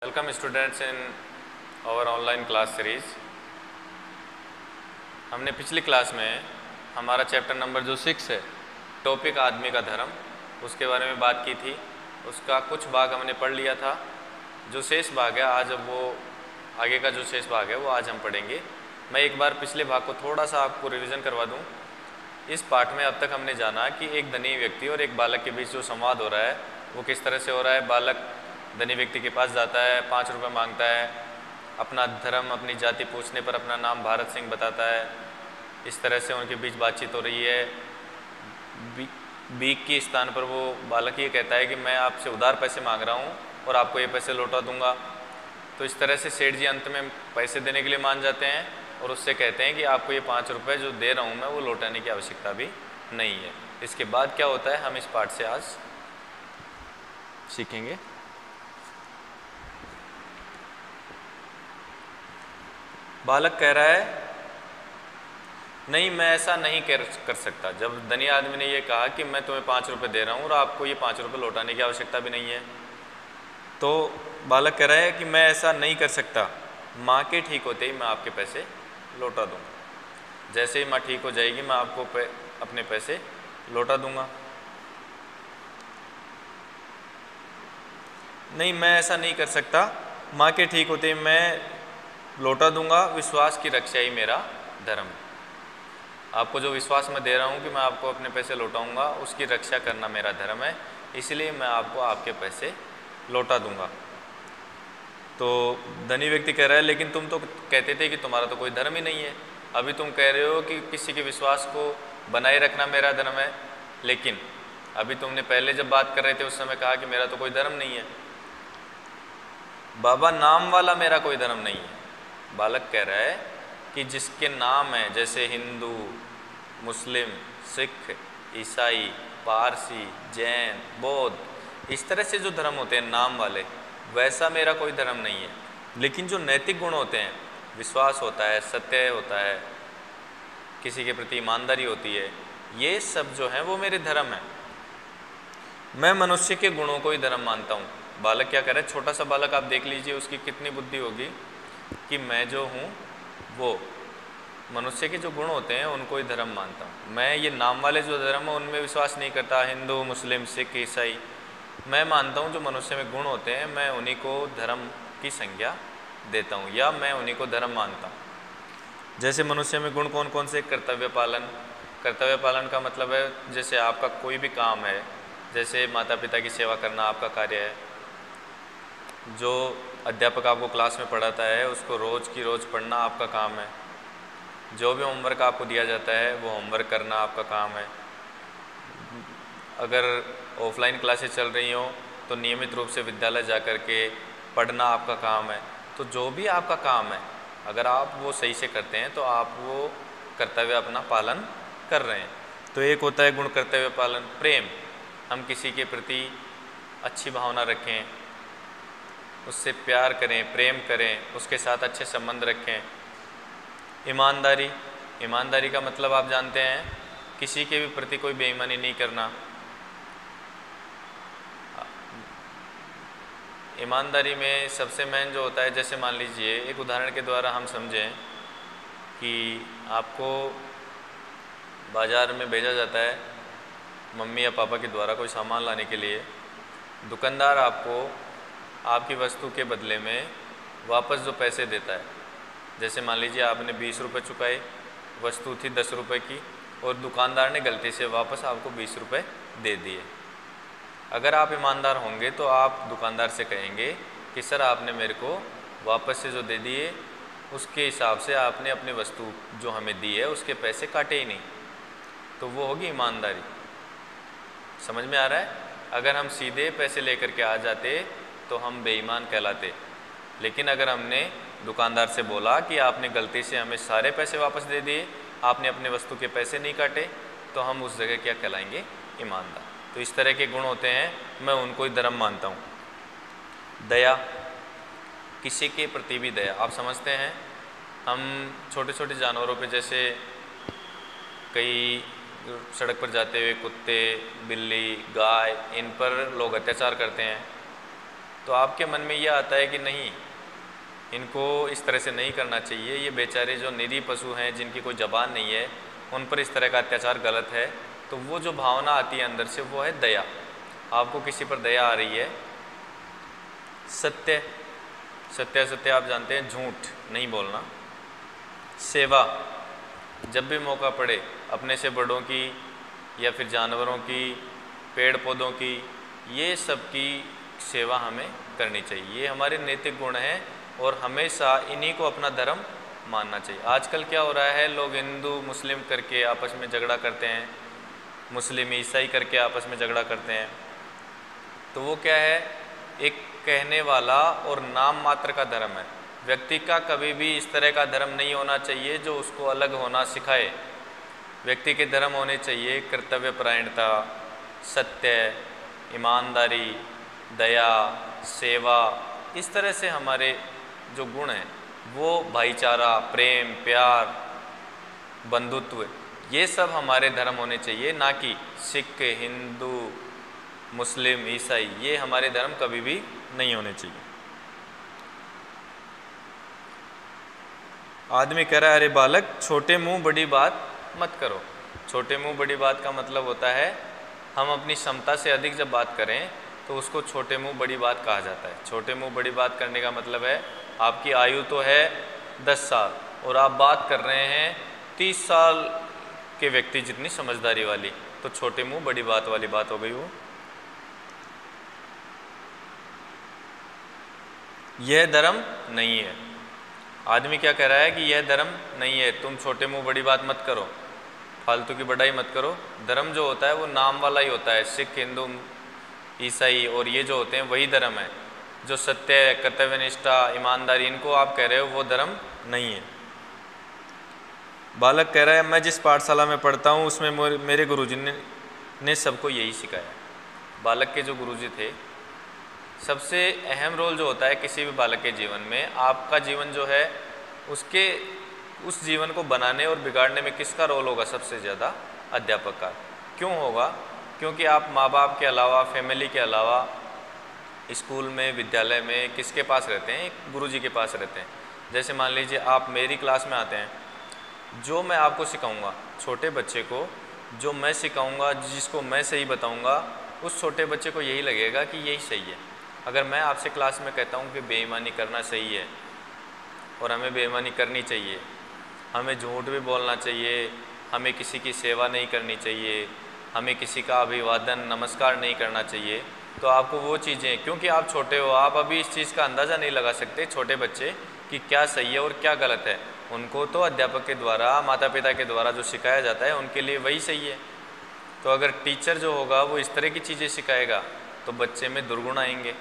Welcome students in our online class series। हमने पिछली class में हमारा चैप्टर नंबर जो 6 है, टॉपिक आदमी का धर्म, उसके बारे में बात की थी। उसका कुछ भाग हमने पढ़ लिया था। जो शेष भाग है आज वो आगे का जो शेष भाग है वो आज हम पढ़ेंगे। मैं एक बार पिछले भाग को थोड़ा सा आपको रिवीजन करवा दूं। इस पाठ में अब तक हमने जाना कि एक धनी व्यक्ति और एक बालक के बीच जो संवाद हो रहा है वो किस तरह से हो रहा है। बालक धनी व्यक्ति के पास जाता है, 5 रुपये मांगता है, अपना धर्म अपनी जाति पूछने पर अपना नाम भारत सिंह बताता है। इस तरह से उनके बीच बातचीत हो रही है। बीक के स्थान पर वो बालक ये कहता है कि मैं आपसे उधार पैसे मांग रहा हूँ और आपको ये पैसे लौटा दूंगा। तो इस तरह से सेठ जी अंत में पैसे देने के लिए मान जाते हैं और उससे कहते हैं कि आपको ये 5 रुपये जो दे रहा हूँ मैं वो लौटाने की आवश्यकता भी नहीं है। इसके बाद क्या होता है हम इस पाठ से आज सीखेंगे। बालक कह रहा है नहीं, मैं ऐसा नहीं कर सकता। जब धनी आदमी ने ये कहा कि मैं तुम्हें 5 रुपये दे रहा हूँ और आपको ये 5 रुपये लौटाने की आवश्यकता भी नहीं है, तो बालक कह रहा है कि मैं ऐसा नहीं कर सकता। माँ के ठीक होते ही मैं आपके पैसे लौटा दूँगा। जैसे ही माँ ठीक हो जाएगी मैं आपको अपने पैसे लौटा दूँगा। नहीं, मैं ऐसा नहीं कर सकता। माँ के ठीक होते ही मैं लौटा दूंगा। विश्वास की रक्षा ही मेरा धर्म। आपको जो विश्वास मैं दे रहा हूँ कि मैं आपको अपने पैसे लौटाऊंगा, उसकी रक्षा करना मेरा धर्म है, इसलिए मैं आपको आपके पैसे लौटा दूंगा। तो धनी व्यक्ति कह रहा है लेकिन तुम तो कहते थे कि तुम्हारा तो कोई धर्म ही नहीं है। अभी तुम कह रहे हो कि किसी के विश्वास को बनाए रखना मेरा धर्म है, लेकिन अभी तुमने पहले जब बात कर रहे थे उस समय कहा कि मेरा तो कोई धर्म नहीं है। बाबा, नाम वाला मेरा कोई धर्म नहीं है। बालक कह रहा है कि जिसके नाम है, जैसे हिंदू, मुस्लिम, सिख, ईसाई, पारसी, जैन, बौद्ध, इस तरह से जो धर्म होते हैं नाम वाले, वैसा मेरा कोई धर्म नहीं है। लेकिन जो नैतिक गुण होते हैं, विश्वास होता है, सत्य होता है, किसी के प्रति ईमानदारी होती है, ये सब जो है वो मेरे धर्म है। मैं मनुष्य के गुणों को ही धर्म मानता हूँ। बालक क्या करे, छोटा सा बालक, आप देख लीजिए उसकी कितनी बुद्धि होगी कि मैं जो हूँ वो मनुष्य के जो गुण होते हैं उनको ही धर्म मानता हूँ। मैं ये नाम वाले जो धर्म है उनमें विश्वास नहीं करता। हिंदू, मुस्लिम, सिख, ईसाई, मैं मानता हूँ जो मनुष्य में गुण होते हैं मैं उन्हीं को धर्म की संज्ञा देता हूँ या मैं उन्हीं को धर्म मानता हूँ। जैसे मनुष्य में गुण कौन कौन से? कर्तव्य पालन। कर्तव्य पालन का मतलब है जैसे आपका कोई भी काम है, जैसे माता पिता की सेवा करना आपका कार्य है। जो अध्यापक आपको क्लास में पढ़ाता है उसको रोज़ की रोज़ पढ़ना आपका काम है। जो भी होमवर्क आपको दिया जाता है वो होमवर्क करना आपका काम है। अगर ऑफलाइन क्लासेस चल रही हो तो नियमित रूप से विद्यालय जा कर के पढ़ना आपका काम है। तो जो भी आपका काम है अगर आप वो सही से करते हैं तो आप वो कर्तव्य अपना पालन कर रहे हैं। तो एक होता है गुण कर्तव्य पालन। प्रेम, हम किसी के प्रति अच्छी भावना रखें, उससे प्यार करें, प्रेम करें, उसके साथ अच्छे संबंध रखें। ईमानदारी, ईमानदारी का मतलब आप जानते हैं, किसी के भी प्रति कोई बेईमानी नहीं करना। ईमानदारी में सबसे मेन जो होता है, जैसे मान लीजिए एक उदाहरण के द्वारा हम समझें कि आपको बाज़ार में भेजा जाता है मम्मी या पापा के द्वारा कोई सामान लाने के लिए। दुकानदार आपको आपकी वस्तु के बदले में वापस जो पैसे देता है, जैसे मान लीजिए आपने 20 रुपये चुकाए, वस्तु थी 10 रुपये की और दुकानदार ने गलती से वापस आपको 20 रुपये दे दिए। अगर आप ईमानदार होंगे तो आप दुकानदार से कहेंगे कि सर आपने मेरे को वापस से जो दे दिए उसके हिसाब से आपने अपनी वस्तु जो हमें दी है उसके पैसे काटे ही नहीं। तो वो होगी ईमानदारी। समझ में आ रहा है? अगर हम सीधे पैसे लेकर के आ जाते तो हम बेईमान कहलाते। लेकिन अगर हमने दुकानदार से बोला कि आपने गलती से हमें सारे पैसे वापस दे दिए, आपने अपने वस्तु के पैसे नहीं काटे, तो हम उस जगह क्या कहलाएंगे? ईमानदार। तो इस तरह के गुण होते हैं, मैं उनको ही धर्म मानता हूँ। दया, किसी के प्रति भी दया। आप समझते हैं हम छोटे छोटे जानवरों पे, जैसे कई सड़क पर जाते हुए कुत्ते, बिल्ली, गाय, इन पर लोग अत्याचार करते हैं तो आपके मन में यह आता है कि नहीं, इनको इस तरह से नहीं करना चाहिए, ये बेचारे जो निरीह पशु हैं जिनकी कोई ज़बान नहीं है, उन पर इस तरह का अत्याचार गलत है, तो वो जो भावना आती है अंदर से वो है दया। आपको किसी पर दया आ रही है। सत्य, सत्य सत्य आप जानते हैं, झूठ नहीं बोलना। सेवा, जब भी मौका पड़े अपने से बड़ों की या फिर जानवरों की, पेड़ पौधों की, ये सब की सेवा हमें करनी चाहिए। ये हमारे नैतिक गुण हैं और हमेशा इन्हीं को अपना धर्म मानना चाहिए। आजकल क्या हो रहा है, लोग हिंदू मुस्लिम करके आपस में झगड़ा करते हैं, मुस्लिम ईसाई करके आपस में झगड़ा करते हैं। तो वो क्या है, एक कहने वाला और नाम मात्र का धर्म है। व्यक्ति का कभी भी इस तरह का धर्म नहीं होना चाहिए जो उसको अलग होना सिखाए। व्यक्ति के धर्म होने चाहिए कर्तव्य परायणता, सत्य, ईमानदारी, दया, सेवा। इस तरह से हमारे जो गुण हैं वो भाईचारा, प्रेम, प्यार, बंधुत्व, ये सब हमारे धर्म होने चाहिए, ना कि सिख, हिंदू, मुस्लिम, ईसाई। ये हमारे धर्म कभी भी नहीं होने चाहिए। आदमी कह रहा है, अरे बालक छोटे मुंह बड़ी बात मत करो। छोटे मुंह बड़ी बात का मतलब होता है हम अपनी क्षमता से अधिक जब बात करें तो उसको छोटे मुंह बड़ी बात कहा जाता है। छोटे मुंह बड़ी बात करने का मतलब है आपकी आयु तो है 10 साल और आप बात कर रहे हैं 30 साल के व्यक्ति जितनी समझदारी वाली, तो छोटे मुंह बड़ी बात वाली बात हो गई वो। यह धर्म नहीं है। आदमी क्या कह रहा है कि यह धर्म नहीं है, तुम छोटे मुंह बड़ी बात मत करो, फालतू की बढ़ाई मत करो। धर्म जो होता है वो नाम वाला ही होता है। सिख, हिंदू, ईसाई और ये जो होते हैं वही धर्म है। जो सत्य, कर्तव्यनिष्ठा, ईमानदारी, इनको आप कह रहे हो वो धर्म नहीं है। बालक कह रहा है, मैं जिस पाठशाला में पढ़ता हूँ उसमें मेरे गुरुजी ने सबको यही सिखाया। बालक के जो गुरुजी थे, सबसे अहम रोल जो होता है किसी भी बालक के जीवन में, आपका जीवन जो है उसके उस जीवन को बनाने और बिगाड़ने में किसका रोल होगा? सबसे ज़्यादा अध्यापक का। क्यों होगा? क्योंकि आप माँ बाप के अलावा, फैमिली के अलावा स्कूल में, विद्यालय में किसके पास रहते हैं? गुरुजी के पास रहते हैं। जैसे मान लीजिए आप मेरी क्लास में आते हैं, जो मैं आपको सिखाऊंगा, छोटे बच्चे को जो मैं सिखाऊंगा, जिसको मैं सही बताऊंगा, उस छोटे बच्चे को यही लगेगा कि यही सही है। अगर मैं आपसे क्लास में कहता हूँ कि बेईमानी करना सही है और हमें बेईमानी करनी चाहिए, हमें झूठ भी बोलना चाहिए, हमें किसी की सेवा नहीं करनी चाहिए, हमें किसी का अभिवादन, नमस्कार नहीं करना चाहिए, तो आपको वो चीज़ें, क्योंकि आप छोटे हो, आप अभी इस चीज़ का अंदाज़ा नहीं लगा सकते, छोटे बच्चे, कि क्या सही है और क्या गलत है। उनको तो अध्यापक के द्वारा, माता पिता के द्वारा जो सिखाया जाता है उनके लिए वही सही है। तो अगर टीचर जो होगा वो इस तरह की चीज़ें सिखाएगा तो बच्चे में दुर्गुण आएंगे।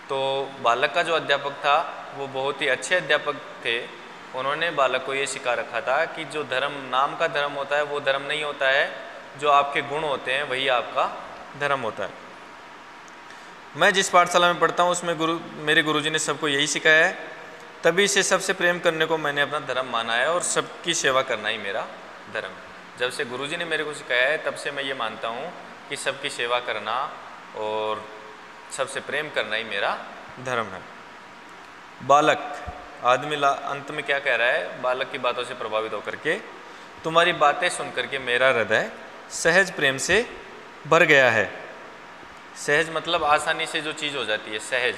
तो बालक का जो अध्यापक था वो बहुत ही अच्छे अध्यापक थे। उन्होंने बालक को ये सिखा रखा था कि जो धर्म नाम का धर्म होता है वो धर्म नहीं होता है, जो आपके गुण होते हैं वही आपका धर्म होता है। मैं जिस पाठशाला में पढ़ता हूँ उसमें मेरे गुरुजी ने सबको यही सिखाया है, तभी से सबसे प्रेम करने को मैंने अपना धर्म माना है और सबकी सेवा करना ही मेरा धर्म है। जब से गुरुजी ने मेरे को सिखाया है तब से मैं ये मानता हूँ कि सबकी सेवा करना और सबसे प्रेम करना ही मेरा धर्म है। बालक, आदमी अंत में क्या कह रहा है? बालक की बातों से प्रभावित होकर के, तुम्हारी बातें सुन करके मेरा हृदय सहज प्रेम से भर गया है। सहज मतलब आसानी से जो चीज़ हो जाती है, सहज।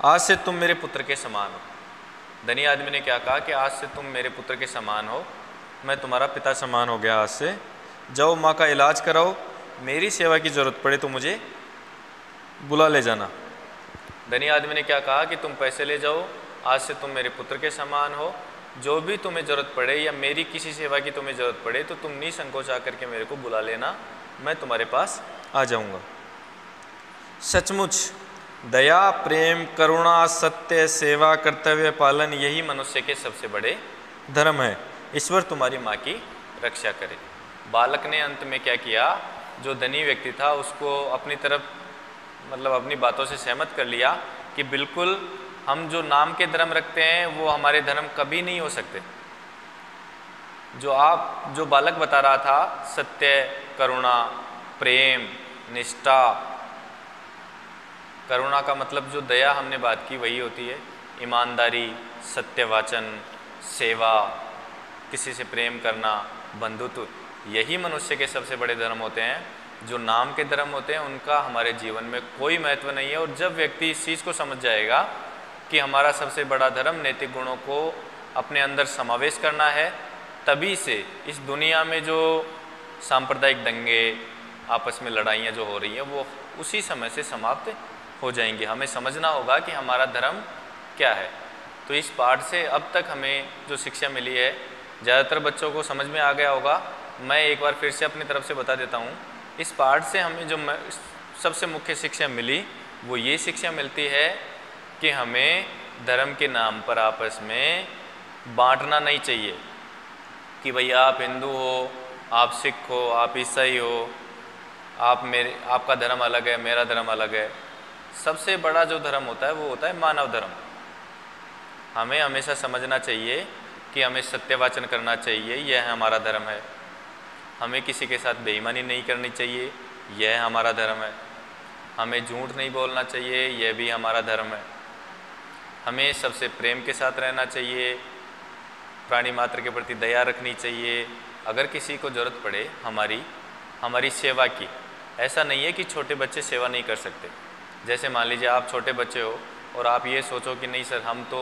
आज से तुम मेरे पुत्र के समान हो। धनी आदमी ने क्या कहा कि आज से तुम मेरे पुत्र के समान हो, मैं तुम्हारा पिता समान हो गया। आज से जाओ, माँ का इलाज कराओ, मेरी सेवा की ज़रूरत पड़े तो मुझे बुला ले जाना। धनी आदमी ने क्या कहा कि तुम पैसे ले जाओ, आज से तुम मेरे पुत्र के समान हो, जो भी तुम्हें ज़रूरत पड़े या मेरी किसी सेवा की तुम्हें ज़रूरत पड़े तो तुम निसंकोच आकर के मेरे को बुला लेना, मैं तुम्हारे पास आ जाऊंगा। सचमुच दया, प्रेम, करुणा, सत्य, सेवा, कर्तव्य पालन, यही मनुष्य के सबसे बड़े धर्म है। ईश्वर तुम्हारी माँ की रक्षा करे। बालक ने अंत में क्या किया? जो धनी व्यक्ति था उसको अपनी तरफ, मतलब अपनी बातों से सहमत कर लिया कि बिल्कुल हम जो नाम के धर्म रखते हैं वो हमारे धर्म कभी नहीं हो सकते। जो बालक बता रहा था, सत्य, करुणा, प्रेम, निष्ठा, करुणा का मतलब जो दया हमने बात की वही होती है। ईमानदारी, सत्यवाचन, सेवा, किसी से प्रेम करना, बंधुत्व, यही मनुष्य के सबसे बड़े धर्म होते हैं। जो नाम के धर्म होते हैं उनका हमारे जीवन में कोई महत्व नहीं है। और जब व्यक्ति इस चीज़ को समझ जाएगा कि हमारा सबसे बड़ा धर्म नैतिक गुणों को अपने अंदर समावेश करना है, तभी से इस दुनिया में जो सांप्रदायिक दंगे, आपस में लड़ाइयाँ जो हो रही हैं वो उसी समय से समाप्त हो जाएंगी। हमें समझना होगा कि हमारा धर्म क्या है। तो इस पाठ से अब तक हमें जो शिक्षा मिली है, ज़्यादातर बच्चों को समझ में आ गया होगा। मैं एक बार फिर से अपनी तरफ से बता देता हूँ। इस पाठ से हमें जो सबसे मुख्य शिक्षा मिली वो ये शिक्षा मिलती है कि हमें धर्म के नाम पर आपस में बांटना नहीं चाहिए कि भाई आप हिंदू हो, आप सिख हो, आप ईसाई हो, आपका धर्म अलग है, मेरा धर्म अलग है। सबसे बड़ा जो धर्म होता है वो होता है मानव धर्म। हमें हमेशा समझना चाहिए कि हमें सत्यवाचन करना चाहिए, यह हमारा धर्म है। हमें किसी के साथ बेईमानी नहीं करनी चाहिए, यह हमारा धर्म है। हमें झूठ नहीं बोलना चाहिए, यह भी हमारा धर्म है। हमें सबसे प्रेम के साथ रहना चाहिए, प्राणी मात्र के प्रति दया रखनी चाहिए। अगर किसी को ज़रूरत पड़े हमारी सेवा की, ऐसा नहीं है कि छोटे बच्चे सेवा नहीं कर सकते। जैसे मान लीजिए आप छोटे बच्चे हो और आप ये सोचो कि नहीं सर हम तो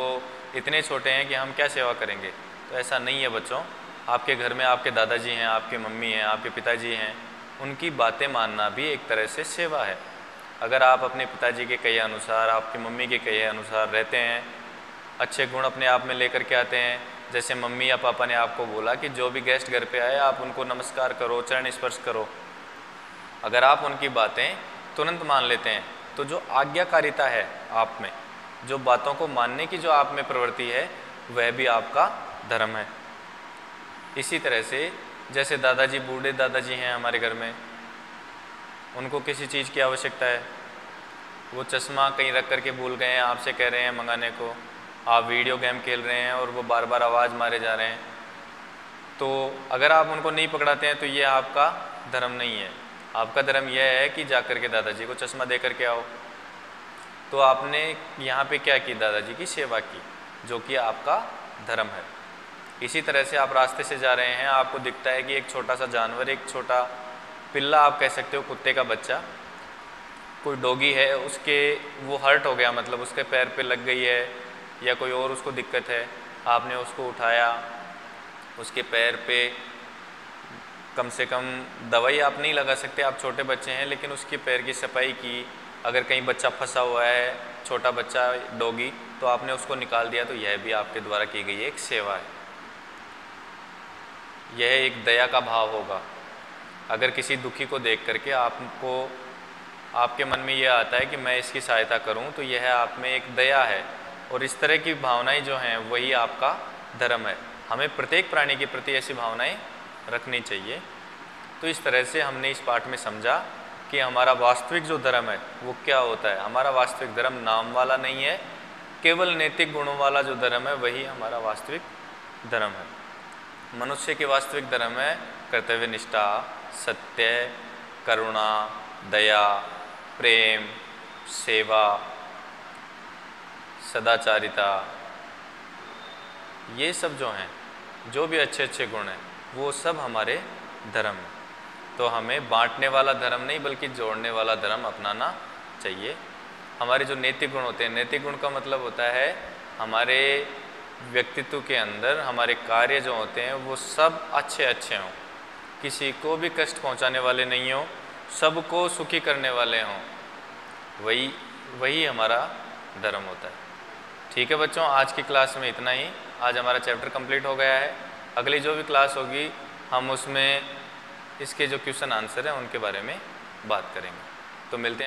इतने छोटे हैं कि हम क्या सेवा करेंगे, तो ऐसा नहीं है बच्चों। आपके घर में आपके दादाजी हैं, आपके मम्मी हैं, आपके पिताजी हैं, उनकी बातें मानना भी एक तरह से सेवा है। अगर आप अपने पिताजी के कहे अनुसार, आपकी मम्मी के कहे अनुसार रहते हैं, अच्छे गुण अपने आप में लेकर के आते हैं। जैसे मम्मी या पापा ने आपको बोला कि जो भी गेस्ट घर पे आए आप उनको नमस्कार करो, चरण स्पर्श करो, अगर आप उनकी बातें तुरंत मान लेते हैं तो जो आज्ञाकारिता है आप में, जो बातों को मानने की जो आप में प्रवृत्ति है, वह भी आपका धर्म है। इसी तरह से जैसे दादाजी, बूढ़े दादाजी हैं हमारे घर में, उनको किसी चीज़ की आवश्यकता है, वो चश्मा कहीं रख करके भूल गए हैं, आपसे कह रहे हैं मंगाने को, आप वीडियो गेम खेल रहे हैं और वो बार बार आवाज़ मारे जा रहे हैं, तो अगर आप उनको नहीं पकड़ाते हैं तो ये आपका धर्म नहीं है। आपका धर्म यह है कि जा कर के दादाजी को चश्मा दे करके आओ। तो आपने यहाँ पे क्या की? दादाजी की सेवा की, जो कि आपका धर्म है। इसी तरह से आप रास्ते से जा रहे हैं, आपको दिखता है कि एक छोटा सा जानवर, एक छोटा पिल्ला, आप कह सकते हो कुत्ते का बच्चा, कोई डॉगी है, उसके वो हर्ट हो गया, मतलब उसके पैर पे लग गई है या कोई और उसको दिक्कत है, आपने उसको उठाया, उसके पैर पे कम से कम दवाई आप नहीं लगा सकते, आप छोटे बच्चे हैं, लेकिन उसके पैर की सफाई की। अगर कहीं बच्चा फंसा हुआ है, छोटा बच्चा डॉगी, तो आपने उसको निकाल दिया, तो यह भी आपके द्वारा की गई एक सेवा है। यह एक दया का भाव होगा। अगर किसी दुखी को देख करके आपके मन में यह आता है कि मैं इसकी सहायता करूं, तो यह आप में एक दया है। और इस तरह की भावनाएं जो हैं वही आपका धर्म है। हमें प्रत्येक प्राणी के प्रति ऐसी भावनाएं रखनी चाहिए। तो इस तरह से हमने इस पाठ में समझा कि हमारा वास्तविक जो धर्म है वो क्या होता है। हमारा वास्तविक धर्म नाम वाला नहीं है, केवल नैतिक गुणों वाला जो धर्म है वही हमारा वास्तविक धर्म है। मनुष्य के वास्तविक धर्म है कर्तव्य निष्ठा, सत्य, करुणा, दया, प्रेम, सेवा, सदाचारिता। ये सब जो हैं, जो भी अच्छे अच्छे गुण हैं, वो सब हमारे धर्म हैं। तो हमें बांटने वाला धर्म नहीं बल्कि जोड़ने वाला धर्म अपनाना चाहिए। हमारे जो नैतिक गुण होते हैं, नैतिक गुण का मतलब होता है हमारे व्यक्तित्व के अंदर हमारे कार्य जो होते हैं वो सब अच्छे अच्छे हों, किसी को भी कष्ट पहुंचाने वाले नहीं हों, सबको सुखी करने वाले हों, वही हमारा धर्म होता है। ठीक है बच्चों, आज की क्लास में इतना ही। आज हमारा चैप्टर कंप्लीट हो गया है। अगली जो भी क्लास होगी हम उसमें इसके जो क्वेश्चन आंसर हैं उनके बारे में बात करेंगे। तो मिलते हैं।